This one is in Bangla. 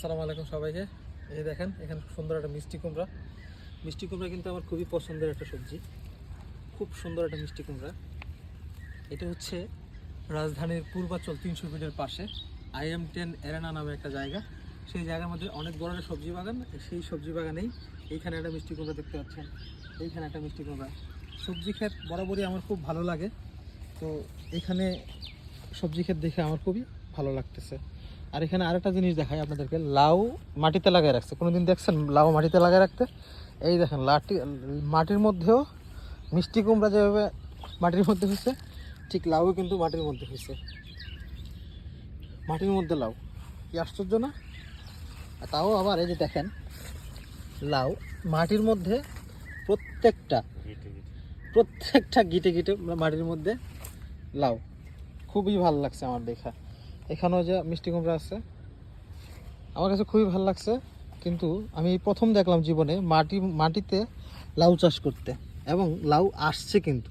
আসসালামু আলাইকুম সবাইকে। এই দেখেন এখানে সুন্দর একটা মিষ্টি কুমড়া। মিষ্টি কুমড়া কিন্তু আমার খুবই পছন্দের একটা সবজি, খুব সুন্দর একটা মিষ্টি কুমড়া। এটা হচ্ছে রাজধানীর পূর্বাচল 300 ফিটের পাশে IM10 এরেনা নামে একটা জায়গা। সেই জায়গার মধ্যে অনেক বড় একটা সবজি বাগান। সেই সবজি বাগানেই এইখানে একটা মিষ্টি কুমড়া দেখতে পাচ্ছেন। এইখানে একটা মিষ্টি কুমড়া। সবজি ক্ষেত বরাবরই আমার খুব ভালো লাগে, তো এখানে সবজি ক্ষেত দেখে আমার খুবই ভালো লাগতেছে। আর এখানে আরেকটা জিনিস দেখাই আপনাদেরকে, লাউ মাটিতে লাগায় রাখছে। কোনোদিন দেখছেন লাউ মাটিতে লাগায় রাখতে? এই দেখেন মাটির মধ্যেও মিষ্টি কুমড়া যেভাবে মাটির মধ্যে হয়েছে, ঠিক লাউ কিন্তু মাটির মধ্যে হয়েছে। মাটির মধ্যে লাউ, কি আশ্চর্য না? তাও আবার এই যে দেখেন, লাউ মাটির মধ্যে প্রত্যেকটা গিটে গিটে মাটির মধ্যে লাউ। খুবই ভালো লাগছে আমার দেখা। এখানেও যে মিষ্টি কুমড়া আছে, আমার কাছে খুবই ভালো লাগছে। কিন্তু আমি প্রথম দেখলাম জীবনে মাটিতে লাউ চাষ করতে, এবং লাউ আসছে কিন্তু।